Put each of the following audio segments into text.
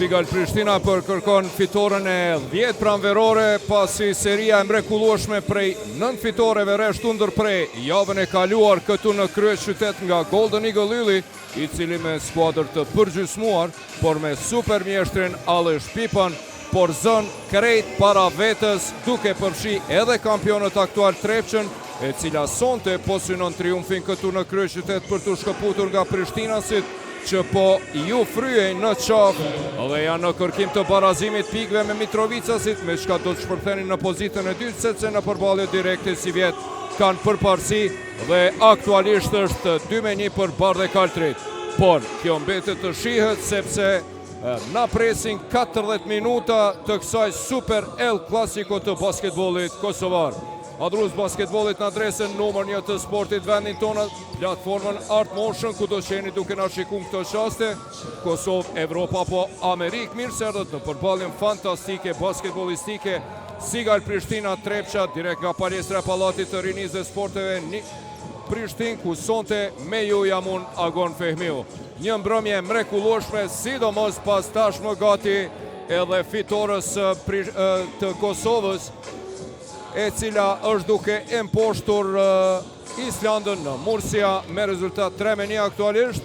Sigal Prishtina për kërkon fitoren e 10 pranverore pasi seria e mrekullueshme prej 9 fitoreve rresht kundër prej javën e kaluar këtu në kryeqytet nga Golden Eagle Ylli, i cili me skuadër të përgjysmuar, por me super mjeshtrin Aleš Pipan, por zën krejt para vetës duke përfshi edhe kampionët aktual Trepçën, e cila sonte po synon triumfin këtu në kryeqytet për të shkëputur nga Prishtinasit, që po ju fryej në qafë dhe janë në kërkim të barazimit pikëve me Mitrovicasit, me çka do të shpërthenin në pozitën e dytë, sepse në përballje direkte si vjet kanë përparësi dhe aktualisht është 2-1 për Bardhe Kaltrit. Por kjo mbetet të shihet sepse na presin 40 minuta të kësaj Super El Clasico të basketbollit kosovar. Adrus basketbollit në adresën numër 1 të sportit vendin tonë, platformën Art Motion, ku do qeni duke na shikun këto qaste, Kosovë, Evropa apo Amerikë, mirë se erdhët në përballjen fantastike basketbollistike Sigal Prishtina Trepça, direkt nga palestra e Pallatit të Rinisë dhe Sporteve Prishtinë, ku sonte me ju jam unë Agon Fehmiu. Një mbrëmje mrekullueshme, sidomos pas tashmë gati edhe fitores të Kosovës, e cila është duke mposhtur Islandën në Murcia me rezultat 3-1 aktualisht.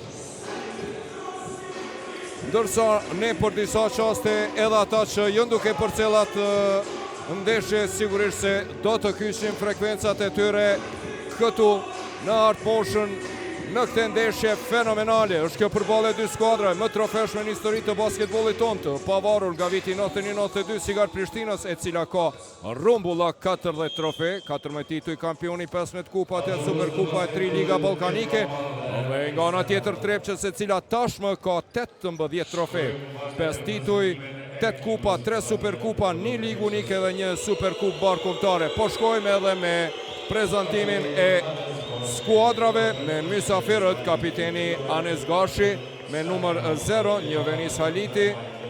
Ndërsa ne për disa qaste edhe ata që jënë duke përcellat ndeshje, sigurisht se do të kyçin frekuencat e tyre këtu në Art Motion në këtë ndeshje fenomenale. Është kjo përballje dy skuadra më trofeshme në histori të basketbollit tonë, të pavarur nga viti 91-92 Sigal Prishtinës, e cila ka rrumbulla 40 trofe, 14 tituj kampioni, 15 kupa të Superkupa e 3 Liga Ballkanike, dhe nga ana tjetër Trepçës, e cila tashmë ka 18 trofe, 5 tituj, 8 kupa, 3 Superkupa, 1 Ligë Unike dhe 1 Superkup barkombëtare. Po shkojmë edhe me prezantimin e skuadrave, me mysafirët kapiteni Anes Gashi me numër 0, 1 Venis Haliti,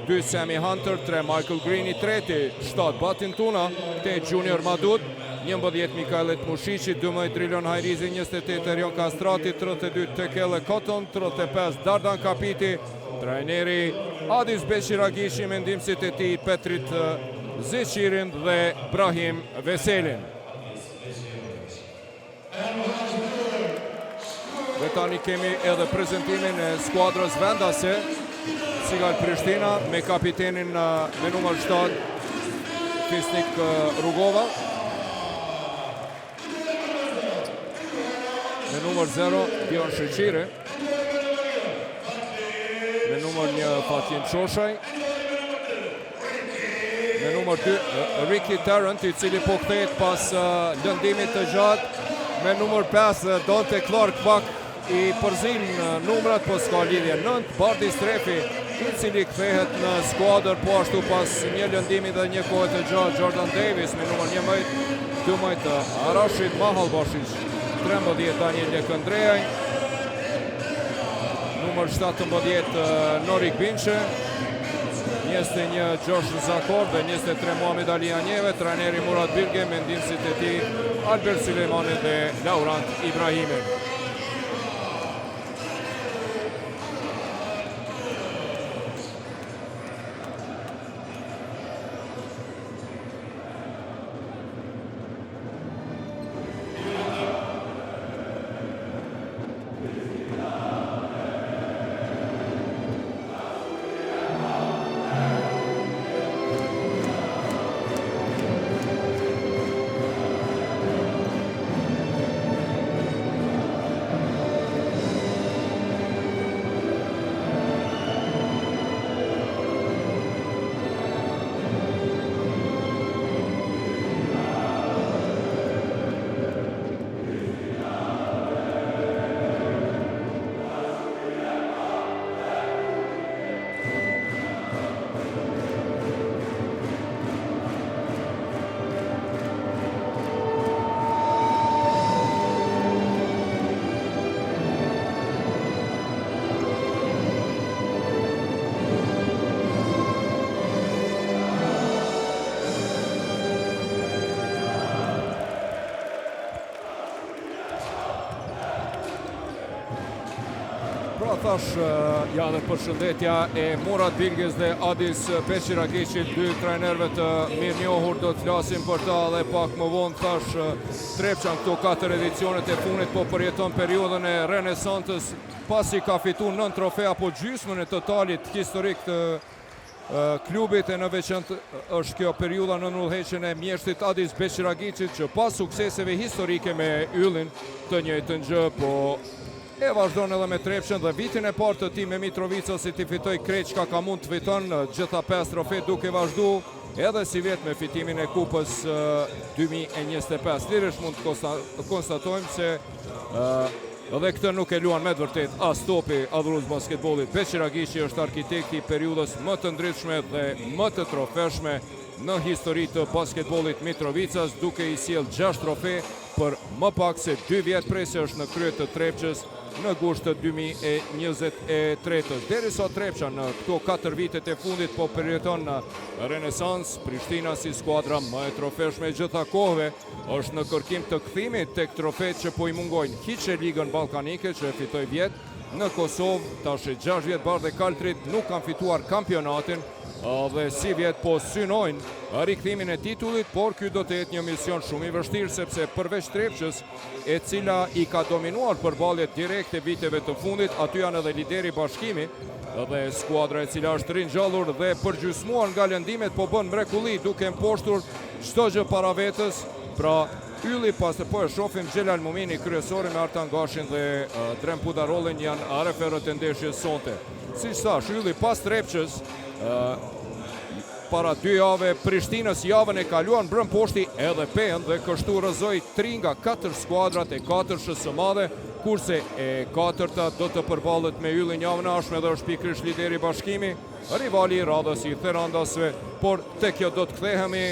2 Sammy Hunter, 3 Michael Greeni, 3 7 Batin Tuna, 8 Junior Madut, 11 Mikajlet Mushici, 12 Drilion Hajrizi, 28 Erion Kastrati, 32 Tekele Cotton, 35 Dardan Kapiti, trajneri Adis Beqiragishi, me ndihmësit e tij Petrit Zeqirin dhe Brahim Veselin. Dhe tani kemi edhe prezentimin e skuadrës vendase, Sigal Prishtina me kapitenin me numër 7 Fisnik Rugova, me numër 0 Dion Sheqiri, me numër 1 Fathin Çoshaj, me numër 2 Ricky Tarrant, i cili po kthehet pas lëndimit të gjatë, me numër 5 Dante Clark Bak, i përzim numrat, po s'ka lidhje. 9 Bardi Strefi, i cili kthehet në skuadër po ashtu pas një lëndimi dhe një kohë të gjatë. Jordan Davis me numër 11, 12 Rashid Mahalbashish, 13 Daniel Këndrejaj, numër 17 Norik Binqe, 21 Gjosh Zakor dhe 23 Muhamed Ali Anjeve, trajneri Murat Bilge me ndihmësit e tij Albert Sulemani dhe Laurent Ibrahimi. thash, ja dhe përshëndetja e Murat Bilges dhe Adis Beqiragiqit, dy trajnerëve të mirë njohur, do të flasim për ta dhe pak më vonë. Thash, Trepça këto 4 edicionet e fundit po përjeton periudhën e renesantës, pasi ka fituar 9 trofe apo gjysmën e totalit historik të klubit, e në veçantë është kjo periudha në udhëheqjen e mjeshtit Adis Beqiragiqit, që pas sukseseve historike me Yllin të njëjtën gjë, po e vazhdon edhe me Trepçën, dhe vitin e parë të tij me Mitrovica si ti fitoj Kreçka ka mund të fiton gjitha 5 trofe duke vazhdu edhe si vjet me fitimin e kupës 2025. Lirish mund të konstatojmë se edhe këtë nuk e luan me të vërtet as topi adhurus basketbollit. Beqiragiqi është arkitekti i periudhës më të ndritshme dhe më të trofeshme në histori të basketbollit Mitrovicas, duke i sjell 6 trofe për më pak se 2 vjet prej se është në krye të Trepçës në gusht të 2023. Derisa Trepça në këto 4 vitet e fundit po përjeton në renesansë, Prishtina si skuadra më e trofeshme gjitha kohëve është në kërkim të kthimit tek trofet që po i mungojnë, hiq e Ligën Ballkanike që e fitoi vjet në Kosovë, tash 6 vjet bardhë e kaltrit nuk kanë fituar kampionatin, dhe si vjet po synojnë rikthimin e titullit, por ky do të jetë një mision shumë i vështirë, sepse përveç Trepçës, e cila i ka dominuar përballjet direkte viteve të fundit, aty janë edhe lideri Bashkimi dhe skuadra e cila është ringjallur dhe përgjysmuar nga lëndimet, po bën mrekulli duke mposhtur çdo gjë para vetës. Pra Ylli, pas të po e shohim Xhelal Mumini kryesori me Artan Gashin dhe Drem Pudarollin janë referët e ndeshjes sonte. Siç thash, Ylli pas Trepçës para 2 jave Prishtinës javën e kaluar mbrëm poshti edhe Pejën dhe kështu rrëzoi 3 nga 4 skuadrat e 4-shës së madhe, kurse e 4-ta do të përballet me Yllin javën e ardhshme dhe është pikërisht lideri Bashkimi, rivali i radhës i Therandasve, por te kjo do të kthehemi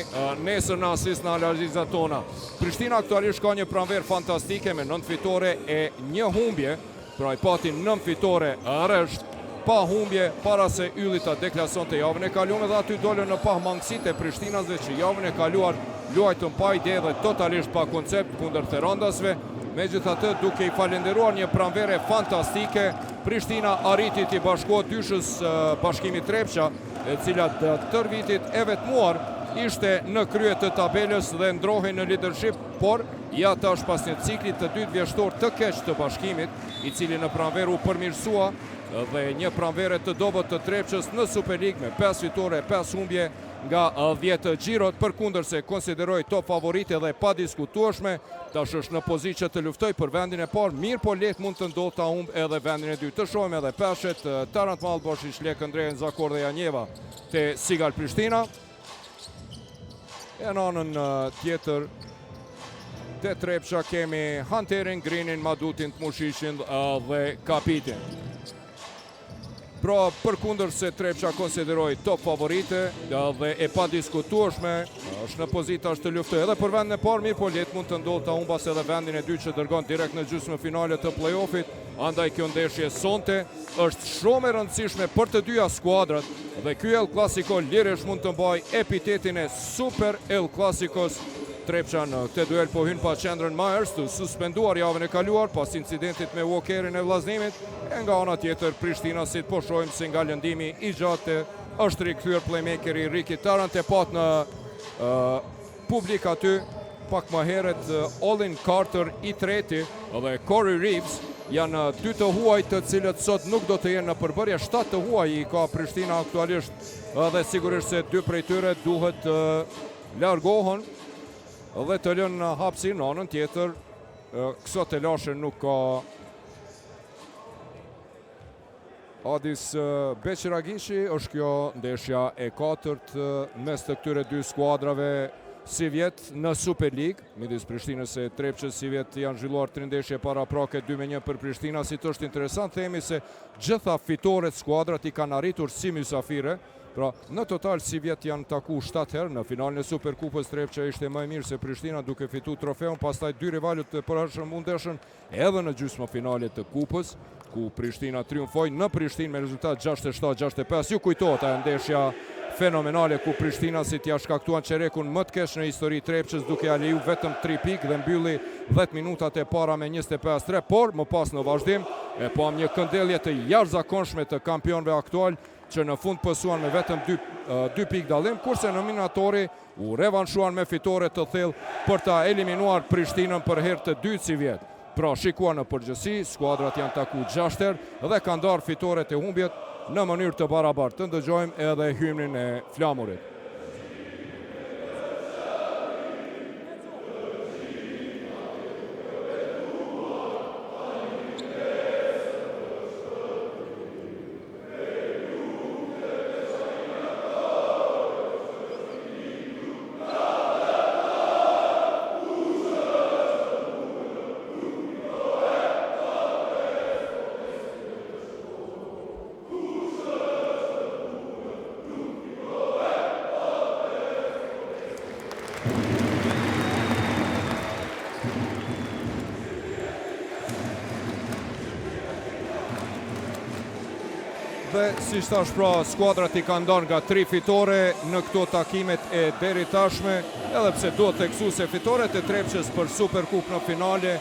nesër në asist në analizat tona. Prishtina aktualisht ka një pranverë fantastike me 9 fitore e 1 humbje, pra i pati 9 fitore rresht pa humbje para se Ylli ta deklasonte javën e kaluar, dhe aty dolën në pamangësitë e Prishtinasve që javën e kaluar luajtën pa ide dhe totalisht pa koncept kundër Therandasve. Megjithatë, duke i falenderuar një pranverë fantastike, Prishtina arriti të bashkohet dyshës Bashkimit Trepça, e cila tër vitit e vetmuar ishte në krye të tabelës dhe ndrohej në leadership, por ja tash pas një cikli të dytë vjeshtor të keq të Bashkimit, i cili në pranverë u përmirësua, dhe një pranverë të dobët të Trepçës në Superlig me 5 fitore, 5 humbje nga 10 xhirot, përkundër se konsideroi top favorite dhe pa diskutueshme, tash është në pozitë të luftoj për vendin e parë, mirë po lehtë mund të ndodhë ta humb edhe vendin e dytë. Të shohim edhe peshet, Tarant Mall, Boshish, Lek, Ndrejën, Zakor dhe Janjeva te Sigal Prishtina. E në anën tjetër te Trepça kemi Hunterin, Grinin, Madutin, Tmushishin dhe Kapitin. Pra, përkundër se Trepça konsideroi top favorite dhe e pa diskutueshme, është në pozitë të luftoj edhe për vendin e parë, mirë po lehtë mund të ndodhë ta humbas edhe vendin e dytë që dërgon direkt në gjysmën finale të play-offit. Andaj kjo ndeshje sonte është shumë e rëndësishme për të dyja skuadrat dhe ky El Clasico lirish mund të mbajë epitetin e Super El Clasicos. Trepça në këtë duel po hyn pa Qendrën Myers, të suspenduar javën e kaluar pas incidentit me Walkerin e vllazнимit, e nga ana tjetër Prishtina, si të po shohim se nga lëndimi i gjatë është rikthyer playmakeri Ricky Tarant, e pat në publik aty pak më herët Olin Carter i treti dhe Corey Reeves janë 2 të huaj të cilët sot nuk do të jenë në përbërje. 7 të huaj i ka Prishtina aktualisht dhe sigurisht se 2 prej tyre duhet largohen dhe të lënë hapësirë në anën tjetër. Këso të lashe nuk ka Adis Beqiragiqi. Është kjo ndeshja e 4 mes të këtyre 2 skuadrave si vjet në Super League, midis Prishtinës e Trepçës. Si vjet janë zhvilluar 3 ndeshje paraprake, 2-1 për Prishtina. Si të është interesant, themi se gjitha fitoret skuadrat i kanë arritur si mysafire. Pra, në total si vjet janë taku 7 herë. Në finalin e Superkupës Trepça ishte më e mirë se Prishtina duke fituar trofeun, pastaj 2 rivalët të përhershëm u ndeshën edhe në gjysmë finale të kupës, ku Prishtina triumfoi në Prishtinë me rezultat 67-65. Ju kujtohet ajo ndeshja fenomenale ku Prishtina si t'ia shkaktuan çerekun më të keq në histori Trepçës, duke ia leju vetëm 3 pikë dhe mbylli 10 minutat e para me 25-3, por më pas në vazhdim E pam një këndellje të jashtëzakonshme të kampionëve aktual që në fund pësuan me vetëm 2 pikë dallim, kurse nominatori u revanshuan me fitore të thellë për ta eliminuar Prishtinën për herë të dytë si vjet. Pra shikuar në përgjithësi, skuadrat janë taku 6 herë dhe kanë ndarë fitoret e humbjet në mënyrë të barabartë. Të ndëgjojmë edhe hymnin e flamurit. Dhe si thash pra, skuadrat I kanë ndarë nga 3 fitore në këto takimet e deri tashme, edhe pse duhet theksu se fitoret e Trepçës për Superkup në finale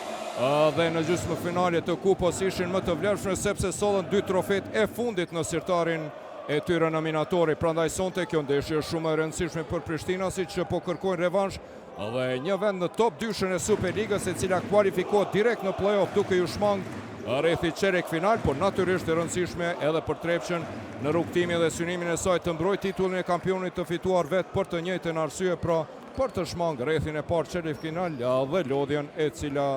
dhe në gjysmë finale të kupës ishin më të vlefshme sepse sollën 2 trofet e fundit në sirtarin e tyre nominatori. Prandaj sonte kjo ndeshje është shumë e rëndësishme për Prishtinasit që po kërkojnë revansh dhe një vend në top 2-shën e Superligës e cila kualifikohet direkt në play-off duke ju shmangë rrethi çerek final, por natyrisht e rëndësishme edhe për Trepçën në rrugtimin dhe synimin e saj të mbrojë titullin e kampionit të fituar vetë për të njëjtën arsye, pra për të shmangë rrethin e parë çerek final dhe lodhjen e cila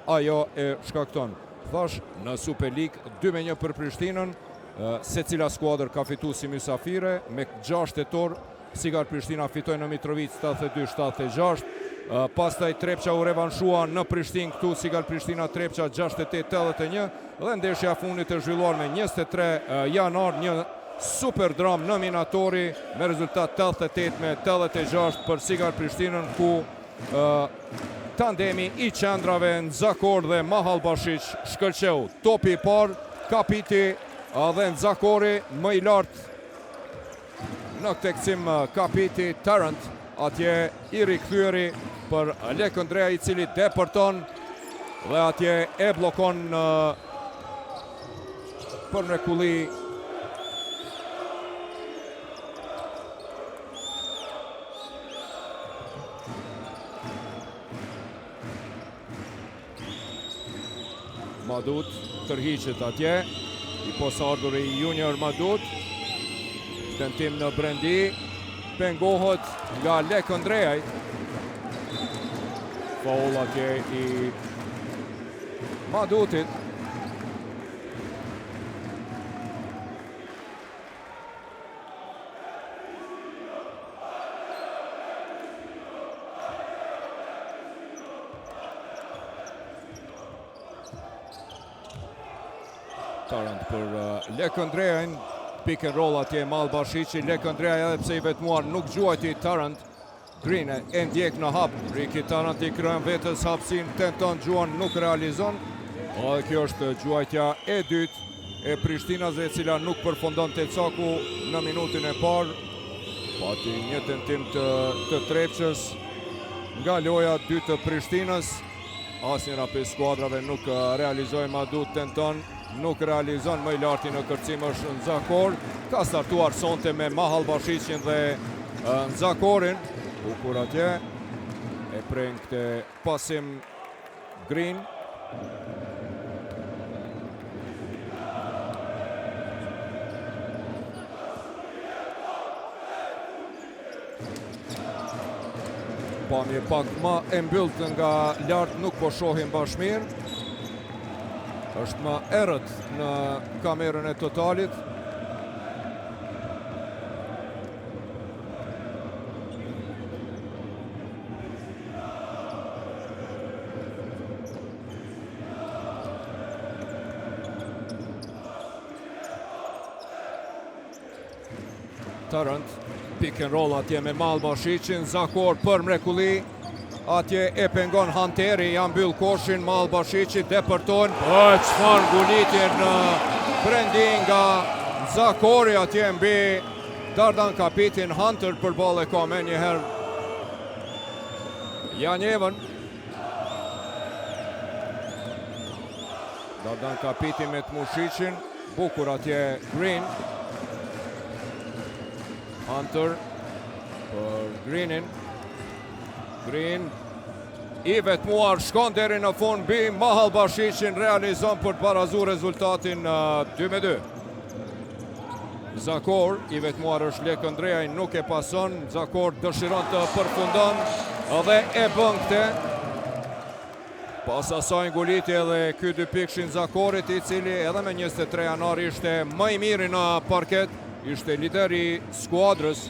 ajo e shkakton. Thash në Superligë 2-1 për Prishtinën, secila skuadër ka fituar si mysafire me 6 tetor. Sigar Prishtina fitoi në Mitrovic 72-76. Pastaj Trepça u revanshua në Prishtinë këtu, Sigar Prishtina Trepça 68-81 dhe ndeshja fundit e zhvilluar me 23 janar, një super dram nominatori me rezultat 88-86 për Sigar Prishtinën, ku tandemi I qendrave Nzakor dhe Mahalbashić shkëlqeu. Topi I parë, Kapiti dhe Nzakori, më I lartë në këtë kthim Kapiti, Tarrant, atje I rikthyeri për Lek Andrea I cili depërton dhe atje e blokon për mrekulli Madut tërhiqet atje, I posarduri Junior Madut, tentim në brendi, pengohet nga Lek Andrea. Faul atje I Madutit. Tarrant për Lek Andrea, pick and roll atje Mahalbashić, Lek Andrea edhe pse I vetmuar nuk gjuajti Tarrant. Green e ndjek në hap, Riki Tarrant I kryen vetës hapsin, tenton gjuan, nuk realizon. Dhe kjo është gjuajtja e dytë e Prishtinës e cila nuk përfundon te caku në minutin e parë. Pati një tentim të Trepçës nga loja 2 të Prishtinës. Asnjëra prej skuadrave nuk realizoi, Madut tenton, nuk realizon, më I larti në kërcim është Nzakor. Ka startuar sonte me Mahalbashićin dhe Nzakorin. Bukur atje, e prejnë këte pasim Green. Pamje pak ma e mbyllt nga lartë, nuk po shohim bashmir. Është ma erët në kamerën e totalit. Tarrant, pick and roll atje me Mahalbashićin, Zakor për mrekulli, atje e pengon Hanteri, janë mbyll koshin, Mahalbashići depërton, çfarë ngulitje në brendi nga Zakori atje mbi Dardan Kapitin. Hunter për ballë ka me njëherë Janjevën. Dardan Kapiti me Tmushicin, bukur atje Green. Hunter për Greenin. Green i vetmuar shkon deri në fund mbi Mahal Bashicin, realizon për të barazuar rezultatin 2-2. Zakor i vetmuar është Lek Andreaj, nuk e pason. Zakor dëshiron të përfundon dhe e bën këtë. Pas asaj nguliti edhe ky 2 pikshin Zakorit, i cili edhe me 23 janar ishte më i miri në parket, ishte lider i skuadrës.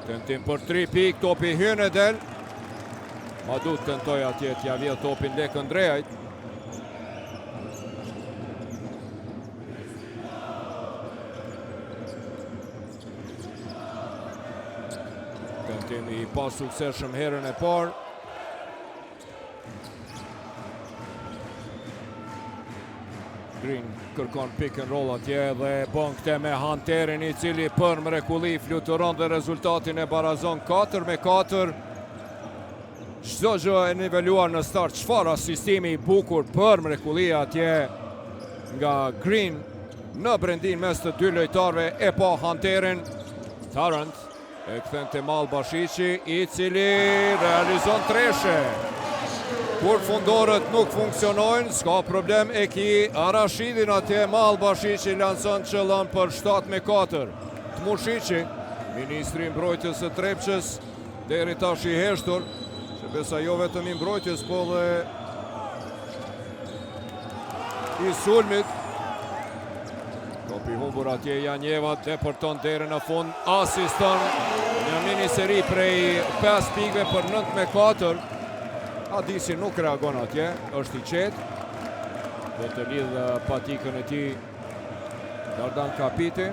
Tentim për 3 pik, topi hyn e del. Madu tentoj atje t'ja vjedh topin Lek Andreajt. Tentim i pa suksesshëm herën e parë. Green kërkon pick and roll atje dhe bën këtë me Hunterin, i cili për mrekulli fluturon dhe rezultatin e barazon 4-4. Çdo gjë e niveluar në start. Çfarë asistimi i bukur për mrekulli atje nga Green në brendin mes të 2 lojtarëve, e pa Hunterin. Tarrant e kthen te Mahal Bashici, i cili realizon treshe. Kur fundorët nuk funksionojnë, s'ka problem, e ki Rashidin atje. Mahal Bashici lanson qëllën për 7-4. Tmushici, ministri i mbrojtjes së Trepçës, deri tash i heshtur, që besa jo vetëm i mbrojtjes, po dhe i sulmit. Topi humbur atje Janjeva, depërton deri në fund, asiston një mini seri prej 5 pikëve për 9-4. Adisi nuk reagon atje, është i qetë. Do të lidh patikën e tij Dardan Kapiti.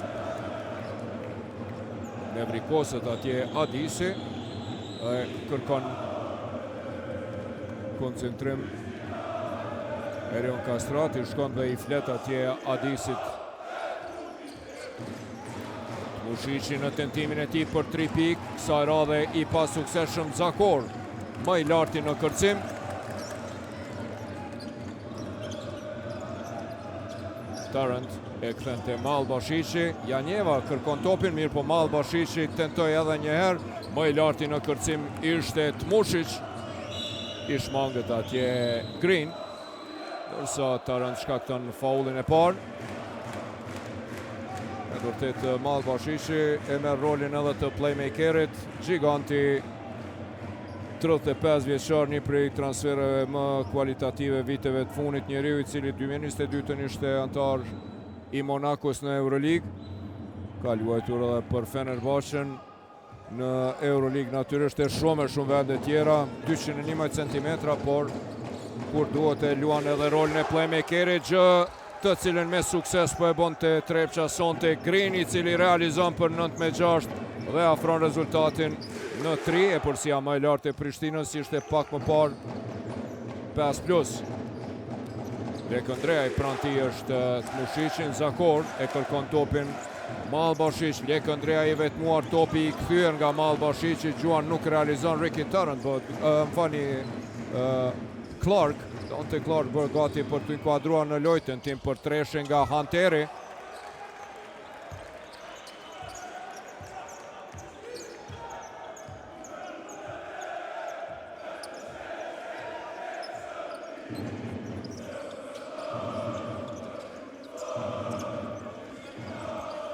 Ne vrikoset atje Adisi. Kërkon koncentrim. Erion Kastrati shkon dhe i flet atje Adisit. Mushici në tentimin e tij për 3 pikë, kësaj radhe i pa suksesshëm Zakor, më i larti në kërcim. Tarrant e kthen te Mahal Bashici. Janjeva kërkon topin, mirë po Mahal Bashici tentoi edhe një herë. Më i larti në kërcim ishte Tmushic. I shmangët atje Green, ndërsa Tarrant shkakton faulin e parë. Vërtet Mahal Bashici e merr rolin edhe të playmakerit. Giganti 35 vjeçar, një prej transfereve më kualitative viteve të fundit, njeriu i cili 2022 ishte antar i Monakos në Euroleague. Ka luajtur edhe për Fenerbahçen në Euroleague, natyrisht e shumë vende tjera, 211 cm, por kur duhet e luan edhe rolin e playmakerit, gjë të cilën me sukses po e bën te Trepça sonte Green, i cili realizon për 9-6 dhe afron rezultatin në 3, e përsia më e lartë e Prishtinës ishte pak më parë 5+. Lek Andreaj pranë tij është Tmushicin. Zakor e kërkon topin Mahal Bashic. Lek Andreaj i vetmuar, topi i kthyer nga Mahal Bashici, Gjuan nuk realizon. Ricky Tarrant, Clark, Dante Clark bërë gati për të inkuadruar në lojtën, tim për treshe nga Hunteri.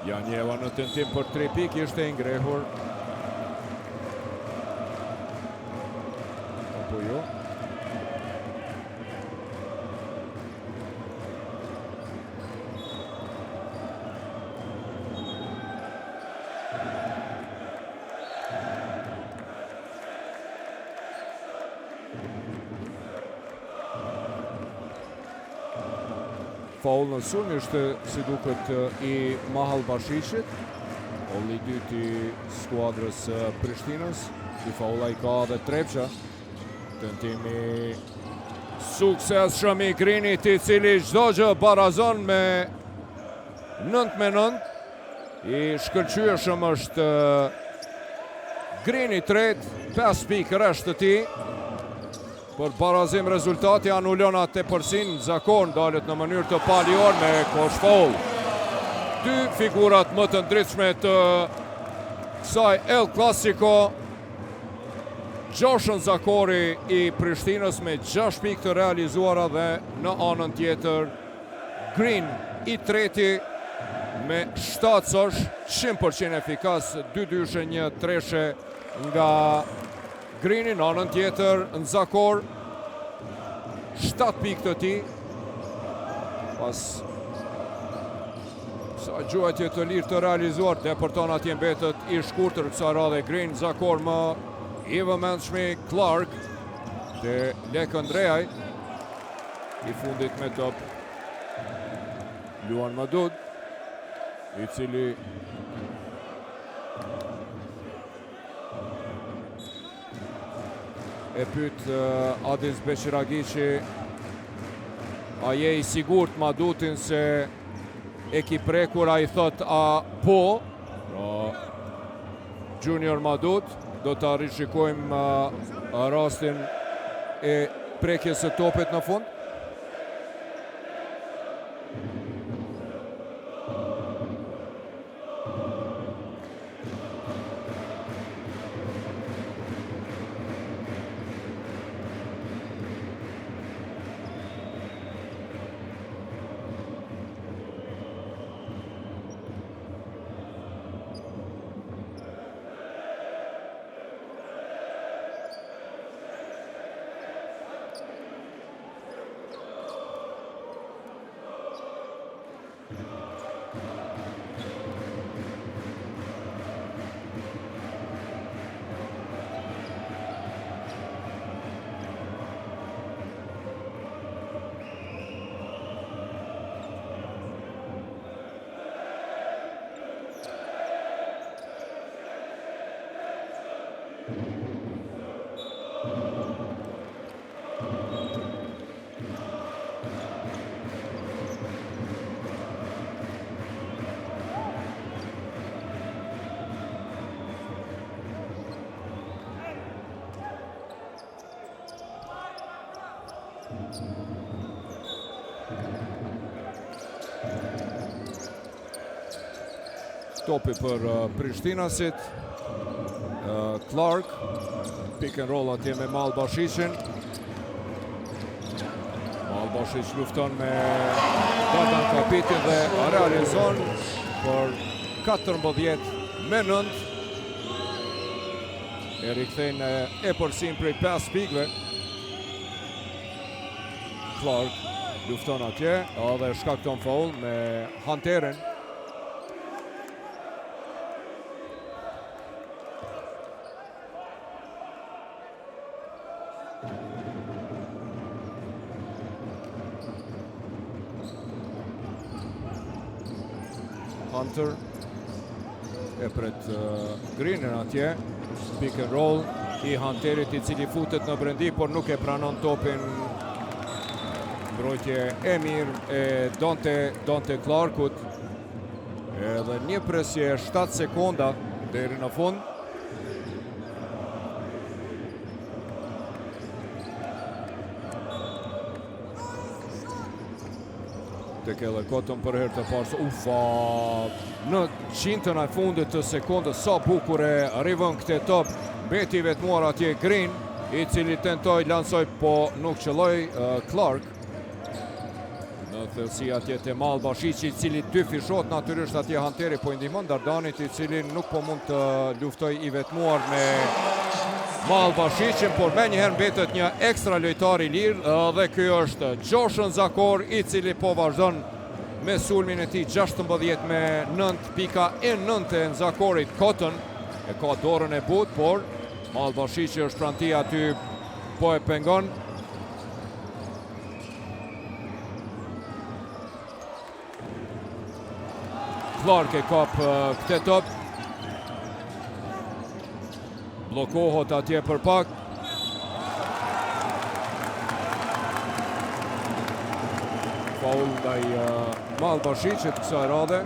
Janjeva në tentim për 3 pikë ishte i ngrehur. Apo jo? Faul në sulm ishte, si duket, i Mahal Bashicit, faul i dytë i skuadrës Prishtinës. I faula i ka dhe Trepça. Tentimi suksesshëm i Greenit, i cili çdo gjë barazon me 9-9. I shkëlqyeshëm është Greeni tret, 5 pikë rresht të tij. Për barazim rezultati anullon atë përsin, Zakor dalet në mënyrë të palior me kosh foul. Dy figurat më të ndritshme të kësaj El Clasico. Gjoshen Zakori i Prishtinës me 6 pikë të realizuara dhe në anën tjetër Green i treti me 7 cosh, 100% efikas, 2 dyshe, 1 treshe nga Greeni. Në anën tjetër në Zakor 7 pikë të tij pas sa gjuajtje të lirë të realizuar, depërton atje mbetet i shkurtër kësaj radhe Green. Zakor më i vëmendshmi Clark dhe Lek Andreaj i fundit me top Luan Madud, i cili e pyet Adis Beqiragiqi a je i sigurt Madutin se e ki prekur, a i thot a po, Junior Madut. Do të rishikojmë rastin e prekjes së topit në fund. Topi për Prishtinasit. Clark, pick and roll atje me Malbashicin. Malbashic lufton me Dadan Kapitin dhe realizon për 14-9. E rikthejnë e përsin prej 5 pikëve. Clark lufton atje dhe shkakton foul me Hunterin. Hunter e pret Greenin atje, pick and roll i Hunterit, i cili futet në brendi, por nuk e pranon topin. Mbrojtje e mirë e Donte Clarkut, edhe një presje 7 sekonda deri në fund. Tek edhe kotën për herë të parë, ufa, në qintën e fundit të sekondës, sa bukur e rivën këtë top, beti vetmuar atje Green, i cili tentoj lansoj, po nuk qëlloj Clark. Në thellësi atje te Malbashici, i cili dy fishot natyrisht atje Hunteri, po i ndihmon Dardanit, i cili nuk po mund të luftoj i vetmuar me Malbashicin, por me njëherë mbetet një ekstra lojtar i lirë, dhe kjo është Gjoshen Zakor, i cili po vazhdon me sulmin e tij 16 me 9 pika e 9 në Zakorit. Cotton e ka dorën e but, por Malbashici është pranti aty, po e pengon. Clark e kap këtë top. Blokohet atje për pak. Faul ndaj Malbashicit kësaj radhe.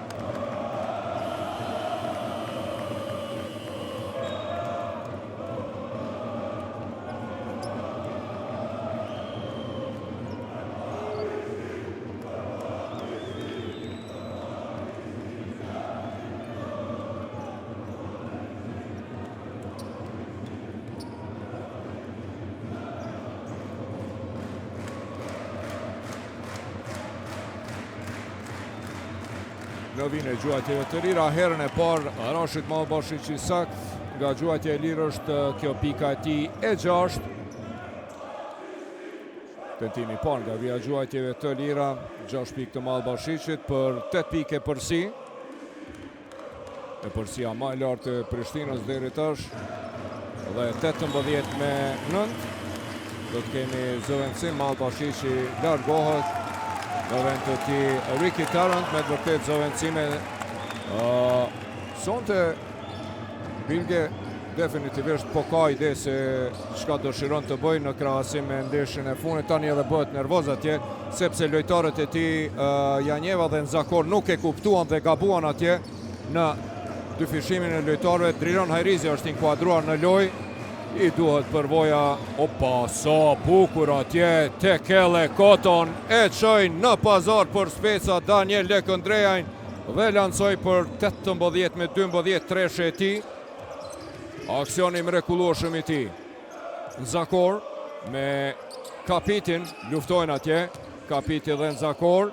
në vine gjuajtjeve të lira. Herën e parë Rashid Mallbashiqi sakt, nga gjuajtja e lirë është kjo pika e tij e 6. Tentimi parë nga vija gjuajtjeve të lira, 6 pikë të Mallbashiqit për 8 pike përsi. E përsia më e lartë e Prishtinës deri tash. Dhe 18-9. Do të kemi zëvendësim, Mallbashiqi largohet në vend të tij Ricky Tarrant, me të vërtet zëvendësime. Sonte Bilge definitivisht po ka ide se çka dëshiron të bëjë në krahasim me ndeshjen e fundit. Tani edhe bëhet nervoz atje, sepse lojtarët e tij Janjeva dhe Nzakor nuk e kuptuan dhe gabuan atje në dyfishimin e lojtarëve. Driron Hajrizi është inkuadruar në lojë. I duhet përvoja, opa, sa bukur atje, Tekele Koton e çojnë në pazar për speca Daniel Lekëndrejajn dhe lancoj për 18-12 treshe e tij. Aksioni mrekullueshëm i tij. Nzakor me Kapitin luftojnë atje, Kapiti dhe Nzakor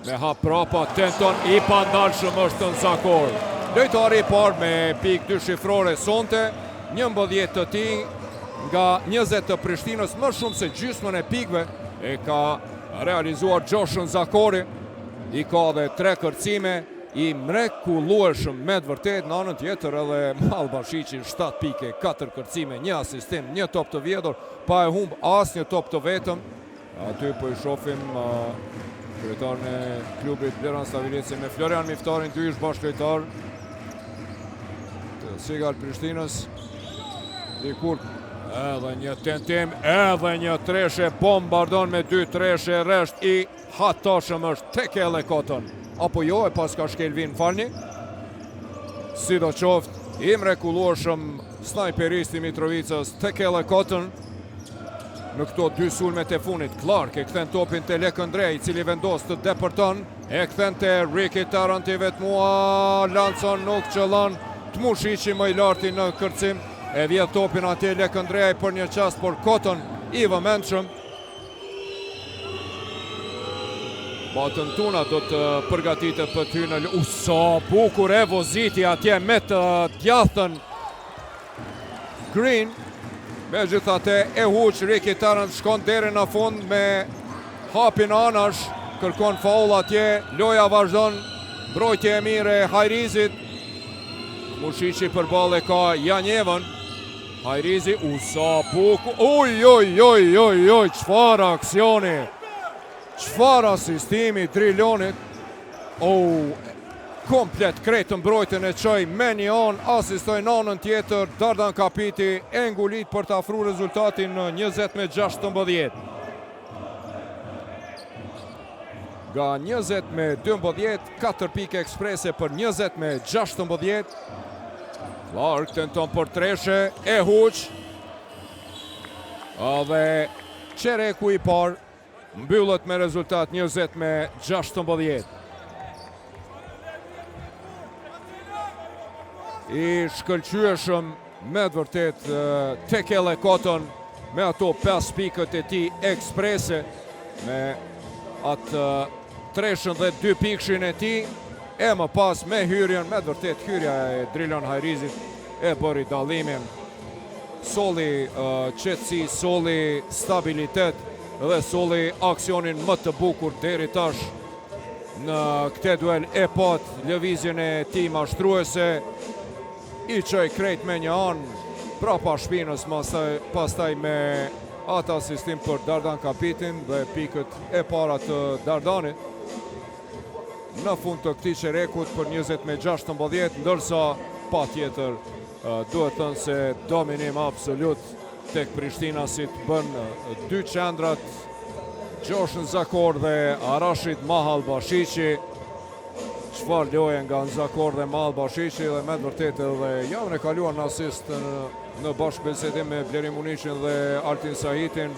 me hap prapa, tenton i pandalshëm është Nzakor. Lojtari i parë me pikë 2 shifrore sonte, 11 të tij nga 20 të Prishtinës, më shumë se gjysmën e pikëve e ka realizuar Gjoshën Nzakori. I ka dhe 3 kërcime, i mrekullueshëm me të vërtet. Në anën tjetër edhe Mallbashiqi 7 pike, 4 kërcime, 1 asistim, 1 top të vjedhur, pa e humb asnjë top të vetëm. Aty po i shohim kryetarin e klubit Blerran Stavilici me Florian Miftarin, 2 ish bashkëlojtar të Sigal Prishtinës. Dikur edhe një tentim, edhe një treshe, bombardon me 2 treshe, resht i hatashëm është Tekele Koton. Apo jo, e pas ka shkelvin, falni. Sidoqoftë, i mrekullueshëm snajperisti Mitrovicës Tekele Koton. Në këto 2 sulmet e funit, Clark e kthen topin te Lekëndrej, i cili vendos të depërton, e kthen te Ricky Tarrant i vetmua, lancon nuk qëllon, Tmushiqi më i larti në kërcim, e vjedh topin atje Lekëndrej për një qast, por Koton i vëmendshëm. Batën Tuna do të përgatitet për ty në sa bukur e voziti atje me të djathën Green. Megjithatë e huq Ricky Tarrant shkon deri në fund me hapin anash, kërkon faul atje, loja vazhdon, mbrojtje e mirë e Hajrizit. Mushiqi përballë ka Janjevën. Hajrizi, sa bukur, oj, çfarë aksioni, çfarë asistimi Drilonit. Komplet kretë mbrojtën e qoj me një anë, asistoj në anën tjetër, Dardan Kapiti e ngulit për të afru rezultatin në 20-16. Nga 20-12, 4 pike eksprese për 20-16. Clark tenton për treshe, e huq. Dhe qereku i par mbyllët me rezultat 20-16. I shkëlqyeshëm me të vërtet Tekele Koton me ato 5 pikët e tij eksprese, me atë treshën dhe 2 pikshin e tij, e më pas me hyrjen, me të vërtet hyrja e Drilon Hajrizit e bëri dallimin. Solli qetësi, solli stabilitet dhe solli aksionin më të bukur deri tash në këtë duel, e pat lëvizjen e tij mashtruese, i qoj krejt me një anë prapa shpinës, pastaj me atë asistim për Dardan Kapitin dhe pikët e para të Dardanit në fund të këtij qerekut për 20-16, ndërsa pa tjetër duhet thënë se dominim absolut tek Prishtinasit bën 2 qendrat, Gjoshën Nzakor dhe Rashid Mallbashiqi. Çfarë loje nga Nzakor dhe Mallbashiqi, dhe me të vërtetë edhe javën e kaluar në asist në bashkëbisedim me Blerim Muniqin dhe Altin Sahitin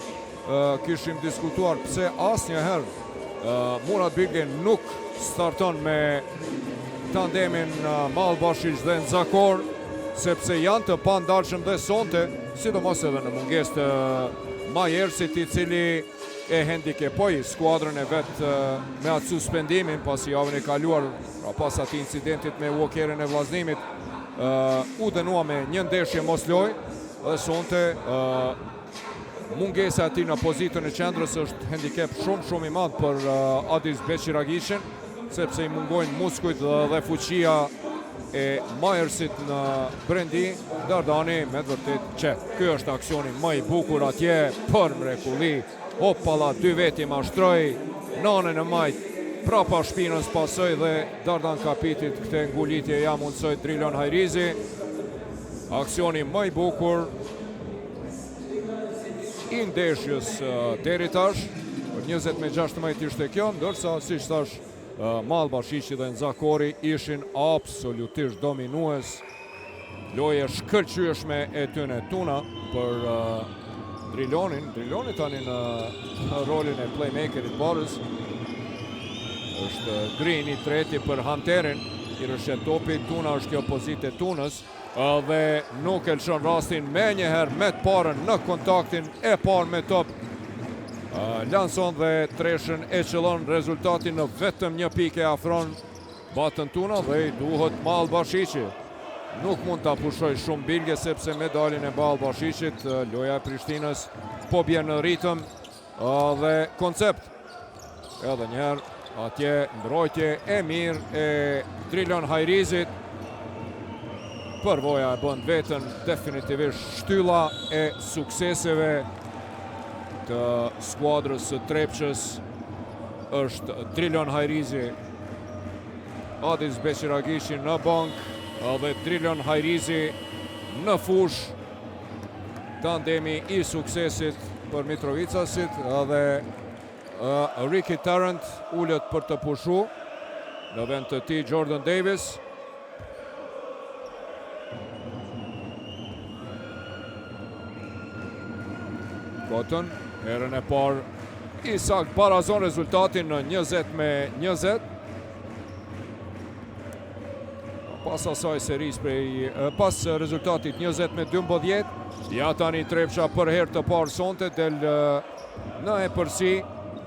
kishim diskutuar pse asnjëherë Murat Bilge nuk starton me tandemin Mallbashiq dhe Nzakor, sepse janë të pandalshëm dhe sonte, sidomos edhe në mungesë të Majersit, i cili e handicapoi skuadrën e vetë me atë suspendimin pasi javën e kaluar pas atij incidentit me Walkerin e vllazнимit u dënua me një ndeshje mos lojë dhe sonte mungesa e tij në pozitën e qendrës është handicap shumë i madh për Adis Beqiragishin, sepse i mungojnë muskujt dhe fuqia e Majersit në brendi. Dardani me të vërtet që ky është aksioni më i bukur atje për mrekulli. Hoppala, 2 veti mashtroi, nanën e majt prapa shpinës pasoj dhe Dardan Kapitit këtë ngulitje ja mundsoi Drilon Hajrizi. Aksioni më i bukur i ndeshjes deri tash. 20-16 ishte kjo, ndërsa siç thash Mallbashiqi dhe Nzakori ishin absolutisht dominues. Loje shkëlqyeshme e tyne tuna për Drilonin. Driloni tani në rolin e playmakerit barës. Është Grini treti për Hunterin. I rëshet topi, tuna është kjo pozitë e tunës. Dhe nuk e lëshon rastin me njëherë me të parën në kontaktin e parë me top. Lanson dhe Treshën e qëllon rezultatin në vetëm një pikë afron batën tuna dhe i duhet Mallbashiqi. Nuk mund të pushoj shumë bilge sepse me dalin e Mallbashiqit loja e Prishtinës po bjen në ritëm dhe koncept. Edhe njerë atje mbrojtje e mirë e Drilon Hajrizit. Përvoja e bën vetën definitivisht shtylla e sukseseve të skuadrës së Trepçës është Drilon Hajrizi. Adis Beqiragishi në bank dhe Drilon Hajrizi në fush. Tandemi i suksesit për Mitrovicasit dhe Ricky Tarrant ullet për të pushu në vend të tij Jordan Davis. Cotton, herën e parë Isak barazon rezultatin në 20-20. Pas asaj seris pas rezultatit 20-12, ja tani Trepça për herë të parë sonte del në e përsi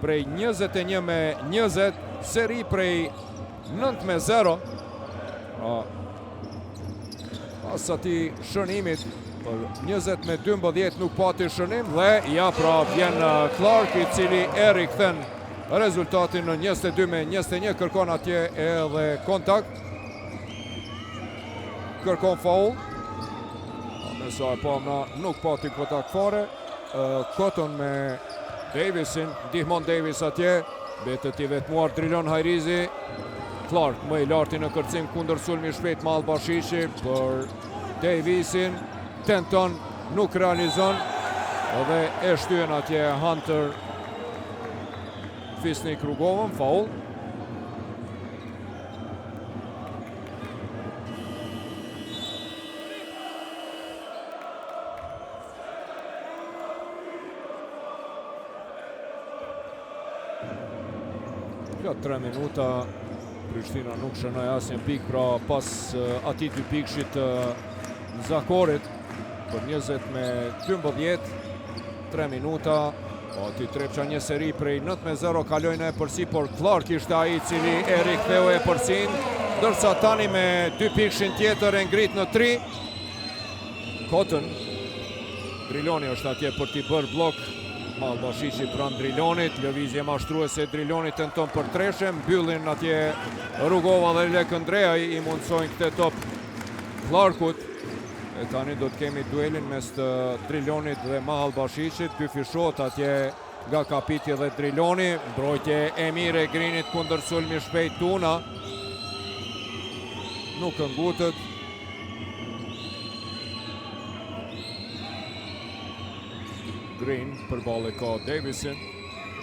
prej 21-20, seri prej 9-0. Pas ati shënimit për 20-12 nuk pati shënim dhe ja pra vjen Clark i cili e rikthen rezultatin në 22-21, kërkon atje edhe kontakt. Kërkon faul. Me sa e pamna nuk pati kontakt fare. Cotton me Davisin, ndihmon Davis atje, betet i vetmuar Drilon Hajrizi. Clark më i larti në kërcim kundër sulmi shpejt Mallbashiqi për Davisin. Tenton, nuk realizon dhe e shtyen atje Hunter Fisnik Rugovën, faul. Kjo 3 minuta, Prishtina nuk shënoi asnjë pikë, pra pas atij 2 pikëshit Zakorit për 20-12, 3 minuta, ati Trepça një seri prej 9-0 kalojnë e përsi, por Clark ishte ai cili e riktheu e përsin, dërsa tani me 2 pikshin tjetër e ngrit në 3. Cotton, Driloni është atje për t'i bërë blok, Mallbashiqi pranë Drilonit, lëvizje mashtruese Drilonit tenton për Treshë, mbyllin atje Rugova dhe Lekëndrea i mundsojnë këtë top Clarkut. E tani do të kemi duelin mes të Drilonit dhe Mallbashiqit, dy fishot atje nga Kapiti dhe Driloni, mbrojtje e mirë e Grinit kundër sulmi shpejt tuna. Nuk ngutët. Green për ballë ka Davisin.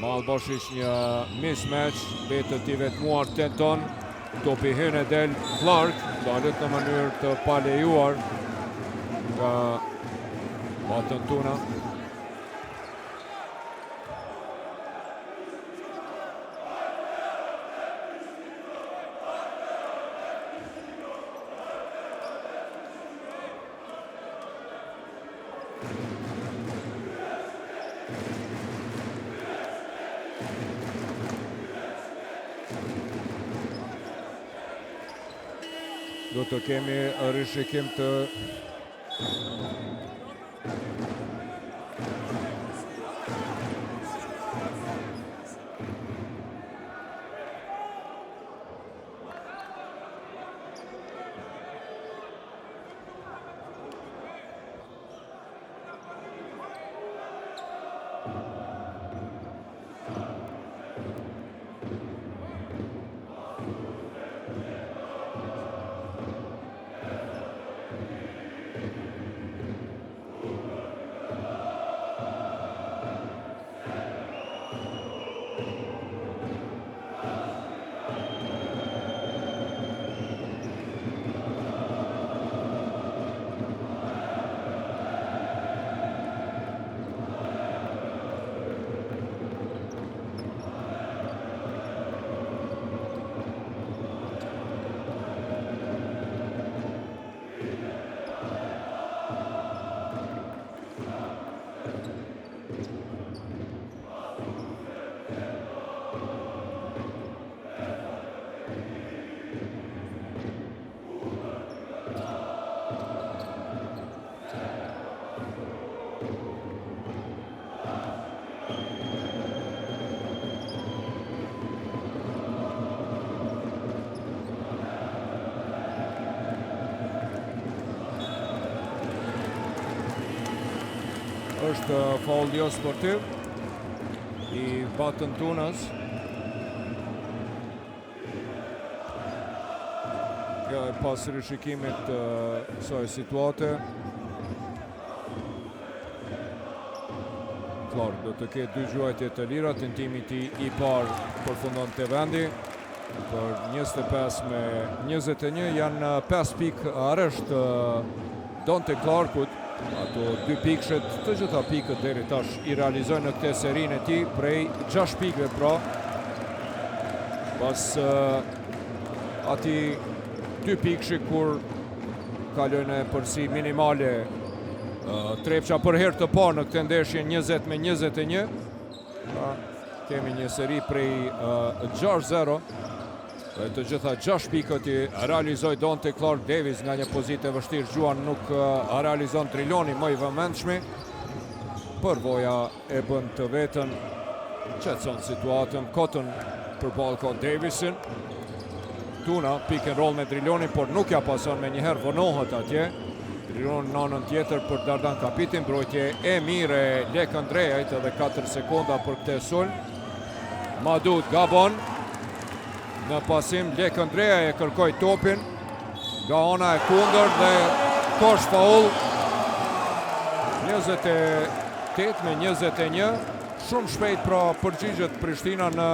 Mallbashiq një mismatch, betet i vetmuar tenton. Topi hyn e del Clark, dalet në mënyrë të palejuar nga batën tuna. Do të kemi rishikim të është faul jo sportiv i Batën Tunës. Kjo e pas rishikimit të kësaj situate. Klar, do të ketë dy gjuajtje të lira, tentimi i parë përfundon të vendi. Për 25 me 21 janë 5 pikë aresht Donte Clarkut. Ato 2 pikëshet, të gjitha pikët deri tash i realizojnë në këte serinë e ti prej 6 pikëve pra. Pas ati 2 pikëshi kur kalojnë përsi minimale Trepça për herë të parë në këtë ndeshje 20 me 21. Kemi një seri prej 6-0. Të gjitha 6 pikët i realizoj Donte Clark Davis nga një pozitë e vështirë. Gjuan nuk realizon triloni më i vëmendshmi. Përvoja e bën të vetën, qetëson situatën, Cotton përballë ka Davisin. Tuna pick and roll me Driloni, por nuk ja pason me njëherë, vonohet atje. Driloni në anën tjetër për Dardan Kapiti, mbrojtje e mire Lek Andrejajt edhe 4 sekonda për këtë sulm. Madut Gabon. Në pasim, Lek Andreja e kërkoj topin nga ana e kundër dhe kosh faul 28 me 21. Shumë shpejt pra përgjigjet Prishtina në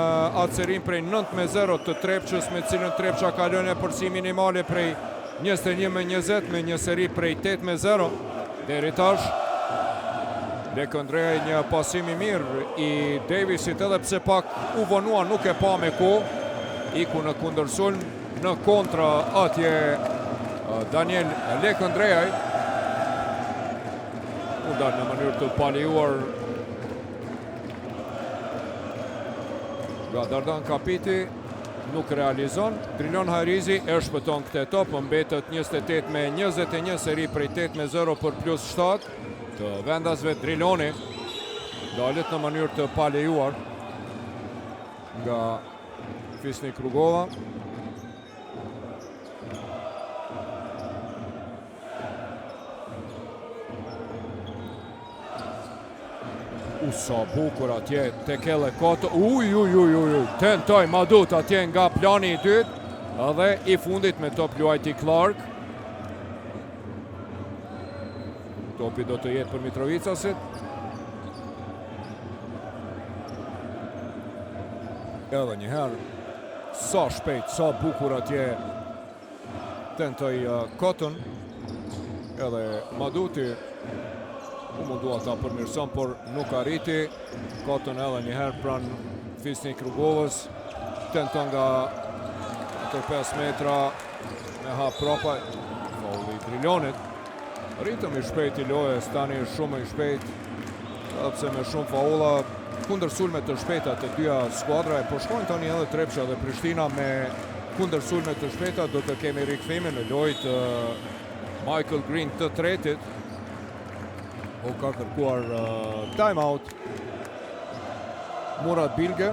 atë serin prej 9-0 të Trepçës, me cilën Trepça kalon e përsi minimale prej 21 me 20 me një seri prej 8-0 deri tash. Lek Andreja një pasim i mirë i Davisit, edhe pse pak u vonua, nuk e pa me kohë. Iku në kundër sulm, në kontra atje Daniel Lek Andrejaj. Udar në mënyrë të paliuar nga Dardan Kapiti, nuk realizon. Drilon Hajrizi e shpëton këtë top, mbetet 28 me 21, seri prej 8-0 për plus 7 të vendasve. Driloni dalet në mënyrë të paliuar nga Fisnik Rugova. Sa bukur atje tek Ele Koto. Tentoj Madut atje nga plani i dytë edhe i fundit me top luajti Clark. Topi do të jetë për Mitrovicasit. Edhe njëherë, sa shpejt, sa bukur atje tentoj Cotton. Edhe Maduti u mundua ta përmirëson, por nuk arriti. Cotton edhe njëherë pran Fisnik Rugovës. Tenton nga 5 metra me hap propa. Faulli i Drilonit. Ritëm i shpejt i lojës, tani shumë i shpejt. Pse me shumë faulla, kundër sulme të shpejta të dyja skuadra, po shkojnë tani edhe Trepça dhe Prishtina me kundër sulme të shpejta, do të kemi rikthime në lojë të Michael Green të tretit. O ka kërkuar time out Murat Bilge.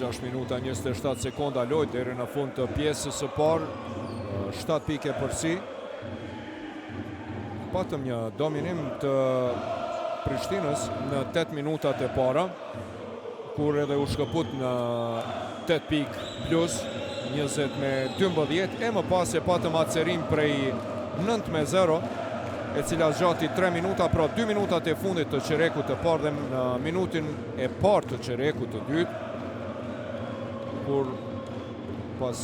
6 minuta 27 sekonda lojë deri në fund të pjesës së parë. 7 pike përsi. Patëm një dominim të Prishtinës në 8 minutat e para, kur edhe u shkëput në 8 pik plus 20-12, e më pas e patëm atëserim prej 9-0, e cila zgjati 3 minuta, pra 2 minutat e fundit të qerekut të parë dhe në minutin e parë të qerekut të dytë, kur pas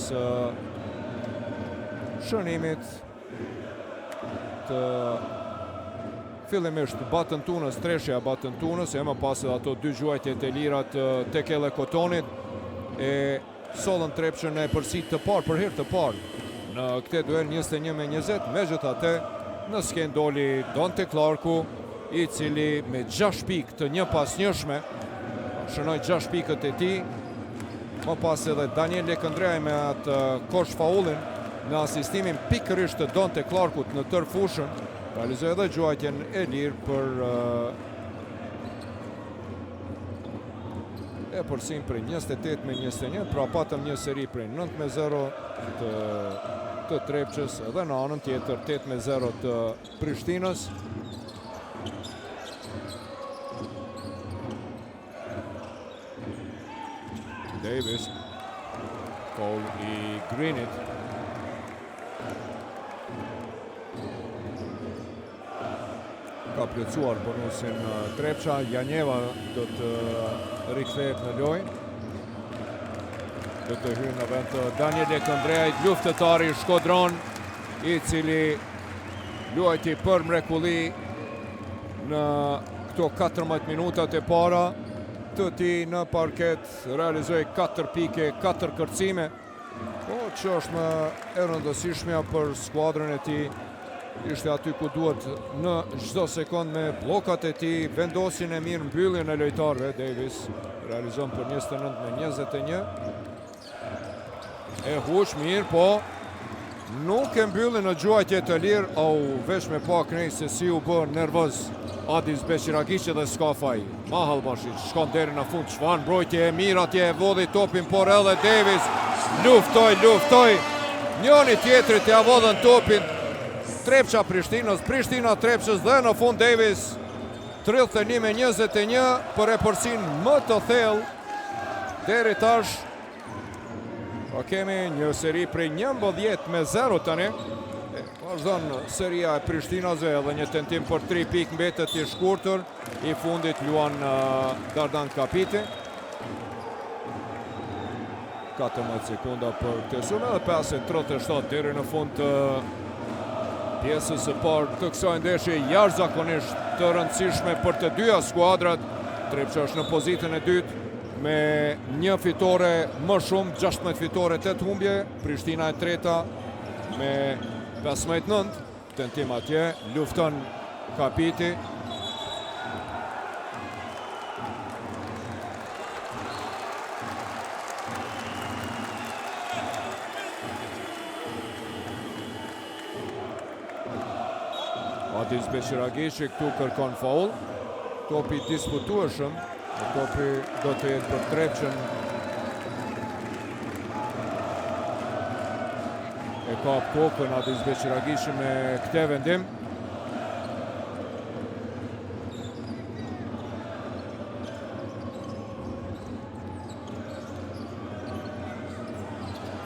shënimit të fillimisht Batën Tunës, treshja Batën Tunës, e më pas edhe ato 2 gjuajtjet e lirat të Kele Kotonit, e sollën Trepçën e përsit të parë, për herë të parë në këtë duel 21-20, megjithatë në skenë doli Donte Clarku, i cili me 6 pikë të një pas njëshme shënoi 6 pikët e tij, më pas edhe Daniel Lekëndreaj me atë kosh faullin në asistimin pikërisht të Donte Clarkut në tërë fushën, realizoi edhe gjuajtjen e lirë për e përsim prej 28-21, pra patëm një seri prej 9-0 të Trepçës edhe në anën tjetër 8-0 të Prishtinës. Davis, foul i Greenit. Ka plotësuar bonusin Trepça, Janjeva do të rikthehet në lojë. Do të hyrë në vend të Daniel Lekëndreaj, luftëtari Shkodron, i cili luajti për mrekulli në këto 14 minutat e para të tij në parket, realizoi 4 pike, 4 kërcime, po që është më e rëndësishmja për skuadrën e tij. Ishte aty ku duhet në çdo sekond me blokat e tij, vendosin e mirë, mbylljen e lojtarëve. Davis realizon për 29-21. E huq mirë, po nuk e mbyllin në gjuajtje të lirë, veç me pa knej se si u bë nervoz Adis Beqiragiqi dhe s'ka faj. Mahalbashić shkon deri në fund, çfarë mbrojtje e mirë atje, e vodhi topin, por edhe Davis luftoi. Njëri tjetrit ja vodhën topin. Trepça Prishtinës, Prishtina Trepçës dhe në fund Davis 31-21 për e përsin më të thellë deri tash. Po kemi një seri prej 11-0 tani. Vazhdon seria e Prishtinasve edhe një tentim për 3 pikë mbetet i shkurtër, i fundit luan Dardan Kapiti. 14 sekunda për këtë sulm edhe 5:37 deri në fund të pjesës së parë të kësaj ndeshje jashtëzakonisht të rëndësishme për të dyja skuadrat. Trepça është në pozitën e dytë me një fitore më shumë, 16 fitore, 8 humbje. Prishtina e treta me 15-9. Tentim atje, lufton Kapiti. Adis Beqiragiqi këtu kërkon faul. Topi disputueshëm, topi do të jetë për Trepçën. E kap kokën Adis Beqiragiqi me këtë vendim.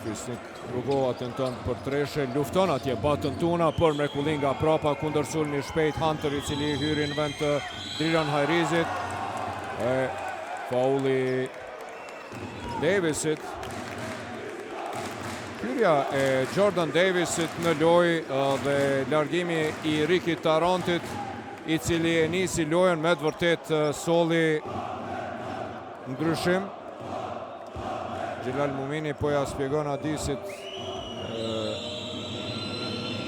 Fisnik rrugova tenton për treshe, lufton atje Batën Tuna për mrekulli nga prapa kundër sulmi shpejt Hunter, i cili hyri në vend të Driran Hajrizit. Faulli Davisit. Hyrja e Jordan Davisit në lojë dhe largimi i Riki Tarantit, i cili e nisi lojën, me të vërtet solli ndryshim. Gjelal Mumini po ja spjegon Adisit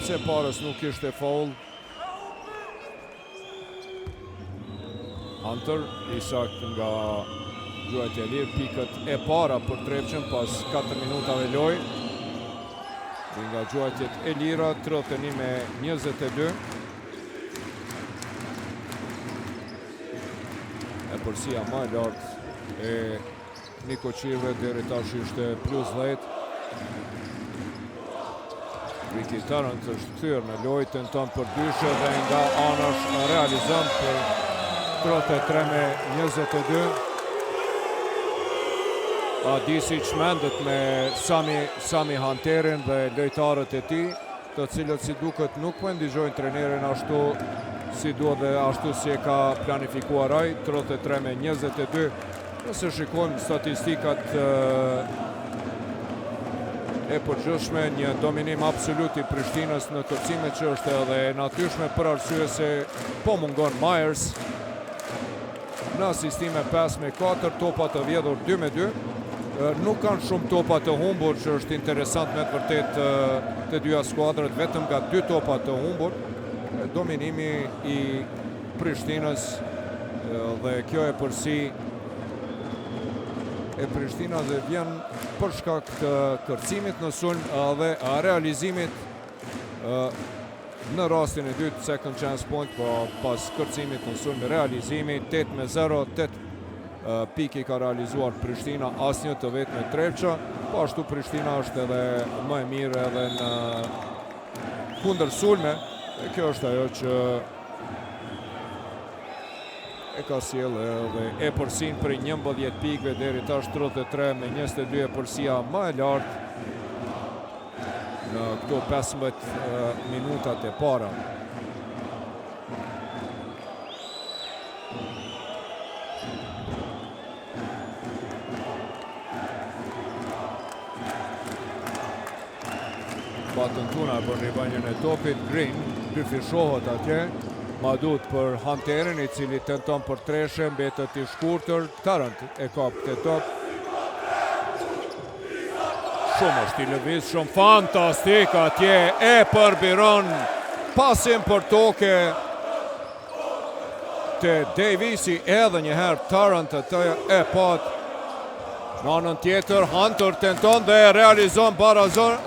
pse parës nuk ishte faul. Hunter, i sakt nga Gjuajtje e lirë, pikët e para për Trepçën pas 4 minutave loj. Nga gjuajtjet e lira, 31-22. E përsia ma e lartë e Niko Qirve deri tash ishte +10. Ricky Tarrant është kthyer në lojë, tenton për dyshe dhe nga anash realizon për 33-22. Adisic mendet me Sami Hanterin dhe lojtarët e tij, të cilët si duket nuk po ndihmojnë trenerin ashtu si duhet dhe ashtu si e ka planifikuar ai. 33-22. Nëse shikojmë statistikat e përgjithshme, një dominim absolut i Prishtinës në kërcime që është edhe natyrshme për arsye se po mungon Myers. Në asistime 5-4, topa të vjedhur 2-2. Nuk kanë shumë topa të humbur, që është interesant me të vërtet të dyja skuadrat, vetëm nga 2 topa të humbur. Dominimi i Prishtinës dhe kjo e përsi e Prishtina dhe vjen për shkak të kërcimit në sulm dhe realizimit në rastin e dytë, second chance point, po pas kërcimit në sulm realizimi 8-0, 8 piki ka realizuar Prishtina, asnjë të vetë me Trepça, po ashtu Prishtina është edhe më e mirë edhe në kundër sulme, e kjo është ajo që e ka sjellë dhe e përsin për 11 pikëve deri tash 33-22 e përsia më e lartë në këto 15 minutat e para. Batën tuna për ribajnjën e topit, Green dyfishohet atje. Madut për Hanterin, i cili tenton për treshe, mbetet i shkurtër. Tarrant e kap këtë top. Shumë është i lëviz, shumë fantastik atje, e përbiron pasin për toke të Davisi, edhe njëherë Tarrant atë e pat. Në anën tjetër, Hunter tenton dhe realizon Barazon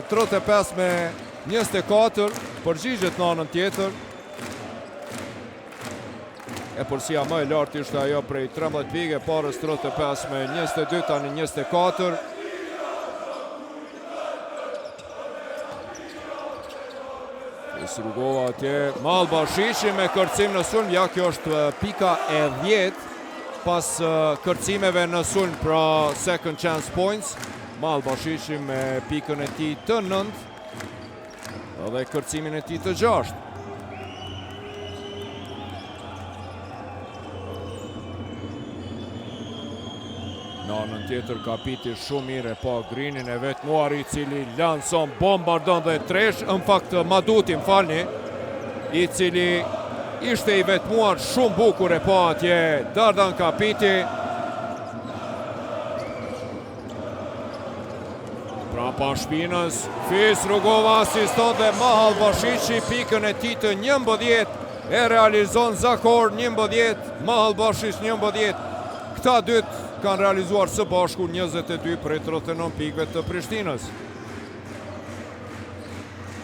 35-24, përgjigjet në anën tjetër. E përsia më e lartë ishte ajo prej 13 pikë, parës 35-22, tani 24. Rugova atje, Malbashishi me kërcim në sulm, ja kjo është pika e 10 pas kërcimeve në sulm, pra second chance points. Malbashishi me pikën e tij të 9 dhe kërcimin e tij të 6. Në anën tjetër kapiti shumë mirë, pa Greenin e vetmuar, i cili lanson, bombardon dhe tresh, në fakt Maduti, më falni, i cili ishte i vetmuar shumë bukur e pa atje Dardan Kapiti. Pra pa shpinës, Fis Rugova asiston dhe Mahal Bashishi, pikën e tij të 11 e realizon Zakor 11, Mahal Bashish 11. Këta dytë kanë realizuar së bashku 22 prej 39 pikëve të Prishtinës.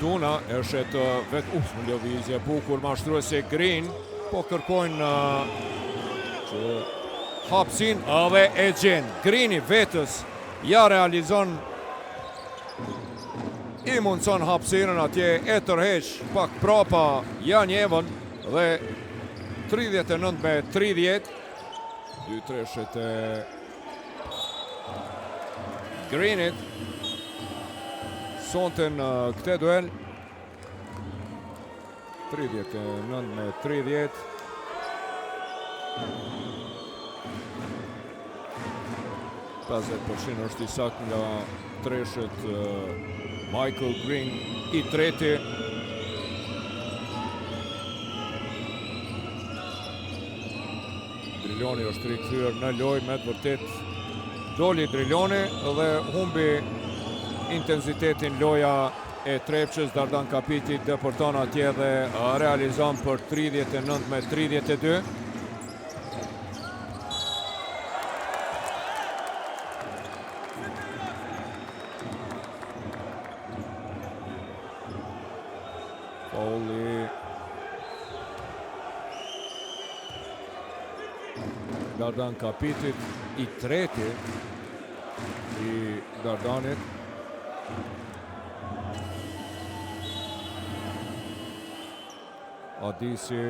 Tuna është të vetë në lëvizje bukur mashtruese Green, po kërkojnë që hapsin dhe e gjen. Greeni vetës ja realizon, i mundson hapsinën atje, e tërheq pak prapa Jan Evën dhe 39-30. 2 treshet e Greenit sonte në këtë duel. 39-30. Përshën është i sakt nga treshet Michael Green, i treti. Driloni është rikthyer në lojë, me të vërtet doli Driloni dhe humbi intensitetin loja e Trepçës. Dardan Kapiti depërton atje dhe realizon për 39-32. Faulli Dardan Kapitit, i treti i Dardanit. Adisi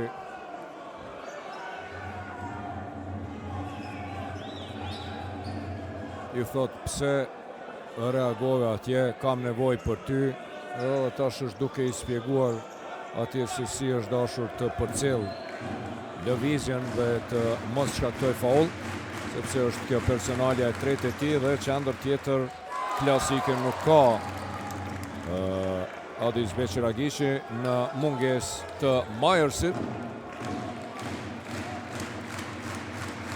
i thot pse reagove atje, kam nevoj për ty, edhe tash është duke i spjeguar atje se si është dashur të përcjell lëvizjen dhe të mos shkaktoj faul, sepse është kjo personalja e tretë e tij dhe qendër tjetër klasike nuk ka Adis Beqiragishi në munges të Majersit.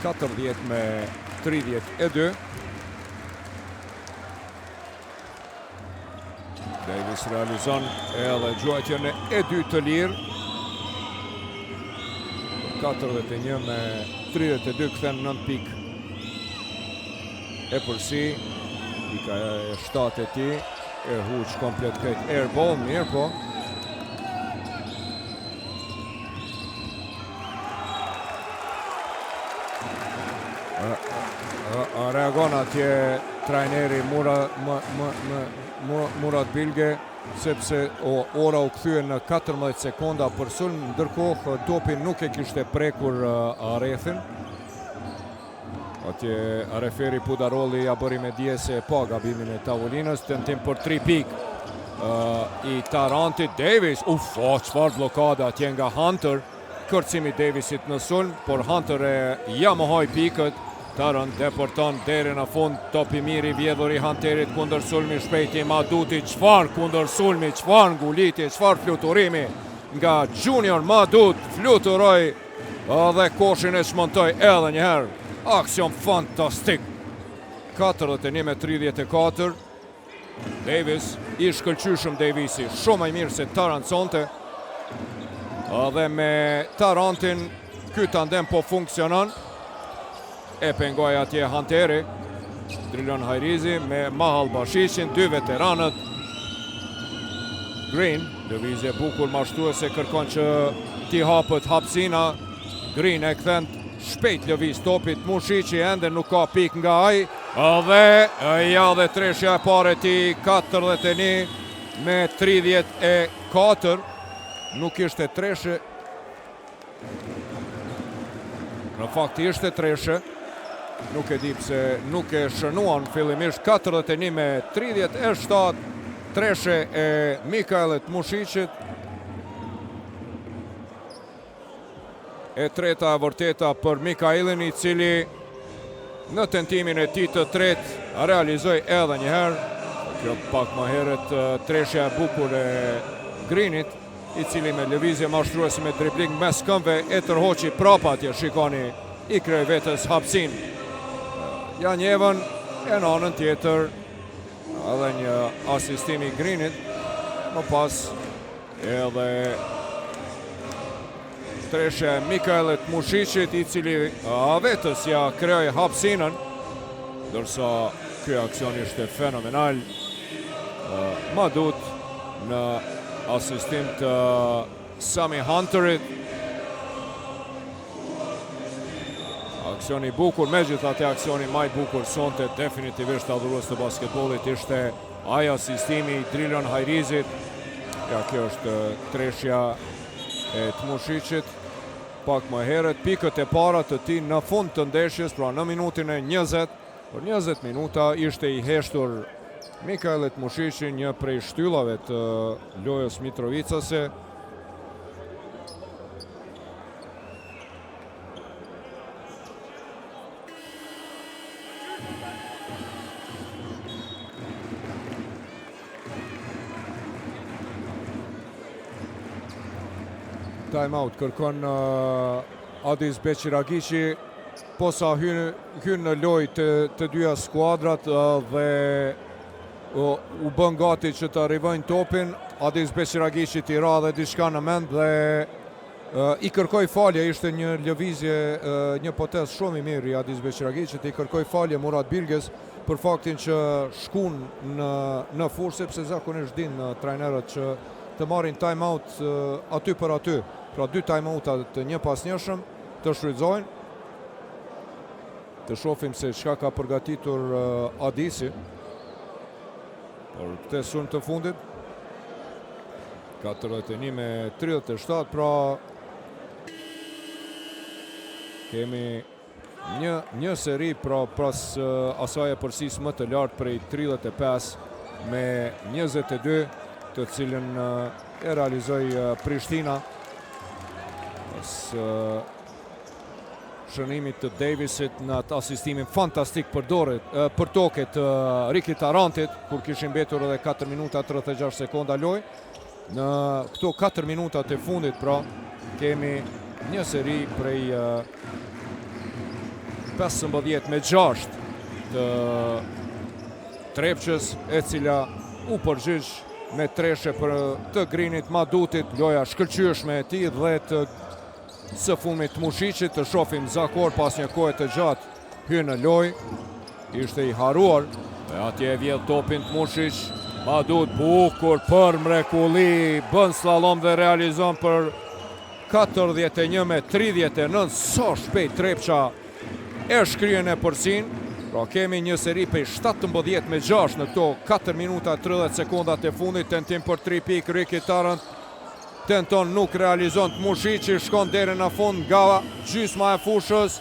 40-32. Davis realizon edhe gjuajtjen e dy të lirë. 41-32 kthen 9 pikë e përsi. Pika e 7 e ti. E huq komplet këtë airball, mirë po. Reagon atje trajneri Murat Bilge, sepse ora u kthye në 14 sekonda për sulm, ndërkohë topi nuk e kishte prekur rrethin. Atje referi Pudarolli ja bëri me dije se pa gabimin e tavolinës, tentim për 3 pikë i Tarantit. Davis, çfarë blokade atje nga Hunter, kërcimi Davisit në sulm, por Hunter e ja mohoi pikët. Tarant deporton deri në fund, topi mirë i vjedhur i Hunterit kundër sulmi shpejti Maduti. Çfarë kundër sulmi, çfarë nguliti, çfarë fluturimi nga Junior Madut, fluturoi dhe koshin e shmontoi edhe një herë. Aksion fantastik. 41-34. Davis, i shkëlqyshëm Davisi, shumë më mirë se Tarant sonte. Dhe me Tarantin ky tandem po funksionon. E pengoj atje Hunteri. Drilon Hajrizi me Mahal Bashishin, dy veteranët. Green, lëvizje bukur mashtuese, kërkon që ti hapët hapsina. Green e kthen shpejt lëviz topit, Mushiqi ende nuk ka pik nga ai. Dhe treshja e pare ti 41-34. Nuk ishte treshe. Në fakt ishte treshe. Nuk e di pse nuk e shënuan fillimisht. 41-37. Treshe e Mikaelit Mushiqit. E treta e vërteta për Mikaelin, i cili në tentimin e tij të tretë realizoi edhe një herë. Kjo pak më herët treshja e bukur e Greenit, i cili me lëvizje mashtruese me dribling mes këmbëve e tërhoqi prapa atje, shikoni, i krijoi vetes hapsin. Janjevën e në anën tjetër edhe një asistim i Greenit, më pas edhe treshja e Mikaelit Mushiqit, i cili vetës ja krijoi hapsinën, ndërsa ky aksion ishte fenomenal. Madut në asistim të Sami Hunterit. Aksioni bukur, megjithatë aksioni më i bukur sonte definitivisht adhurues të basketbollit ishte ai asistimi i Drilon Hajrizit. Ja, kjo është treshja e Mushiqit. Pak më herët pikët e para të tij në fund të ndeshjes, pra në minutin e 20, për 20 minuta ishte i heshtur Mikaelit Mushiqi, një prej shtyllave të lojës Mitrovicase. Time out kërkon Adis Beqiragishi, posa hynë në lojë të dyja skuadrat dhe u bën gati që të arrivojnë topin. Adis Beqiragishi t'i ra dhe diçka në mend dhe i kërkoi falje. Ishte një lëvizje, një potez shumë i mirë i Adis Beqiragishit, i kërkoi falje Murat Bilges për faktin që shkun në fushë, sepse zakonisht din trajnerët që të marrin time-out aty për aty. Pra 2 time-outa të një pas njëshëm të shfrytëzojnë. Të shohim se çka ka përgatitur Adisi për këtë sulm të fundit. 41-37, pra kemi një seri pra pas asaj përsis më të lartë prej 35 me 22, të cilën e realizoi Prishtina pas shënimit të Davisit në atë asistimin fantastik për toke të Riki Tarantit, kur kishin mbetur edhe 4 minuta 36 sekonda lojë. Në këto 4 minutat e fundit, pra, kemi një seri prej 15-6 të Trepçës, e cila u përgjigj me treshe për të Grinit Madutit, loja shkëlqyeshme e tij dhe të së fundmit të Mushiqit. Të shohim Zakor pas një kohe të gjatë hyn në lojë, ishte i haruar dhe atje e vjedh topin të Mushiq. Madut bukur për mrekulli, bën slalom dhe realizon për 41-39. Sa shpejt Trepça e shkryen e përsin. Pra kemi një seri për 17-6 në këto 4 minuta 30 sekondat e fundit. Tentim për 3 pikë, Riki Tarant tenton, nuk realizon të Mushiqi, shkon deri në fund nga gjysma e fushës,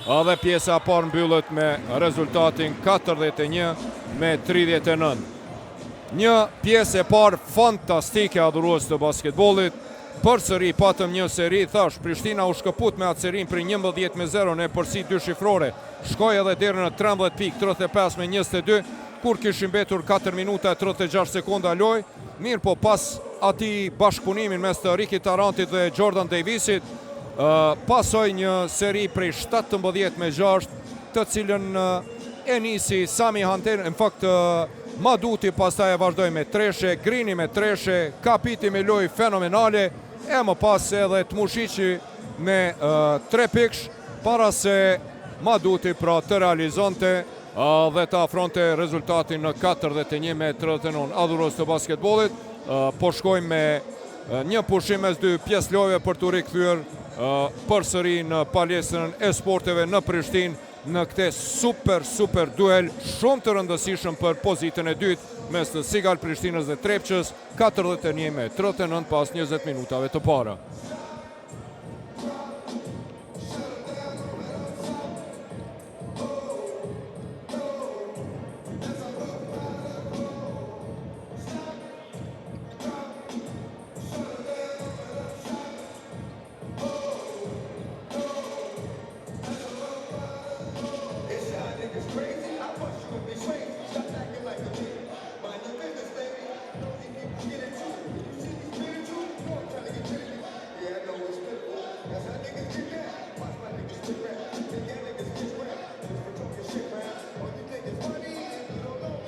edhe pjesa parë mbyllet me rezultatin 41-39. Një pjesë e parë fantastike adhurues të basketbollit. Përsëri patëm një seri, thash, Prishtina u shkëput me atë serin për 11-0 në përsi 2 shifrore. Shkoj edhe deri në 13 pikë, 35-22, kur kishin mbetur 4 minuta e 36 sekonda lojë. Mirë po pas ati bashkëpunimin mes të Riki Tarantit dhe Jordan Davisit, pasoj një seri prej 17-6, të cilën e nisi Sami Hanter, në fakt Maduti pastaj e vazhdoi me treshe, Grini me treshe, Kapiti me lojë fenomenale, e më pas edhe të Mushiqi me 3 pikësh, para se Maduti pra të realizonte dhe të afronte rezultatin në 41-39. Adhurues të basketbollit, po shkojmë me një pushim mes 2 pjesë lojëve për të rikthyer përsëri në palestrën e sporteve në Prishtinë, në këte super duel shumë të rëndësishëm për pozitën e dytë mes të Sigal Prishtinës dhe Trepçës, 41-39 pas 20 minutave të para.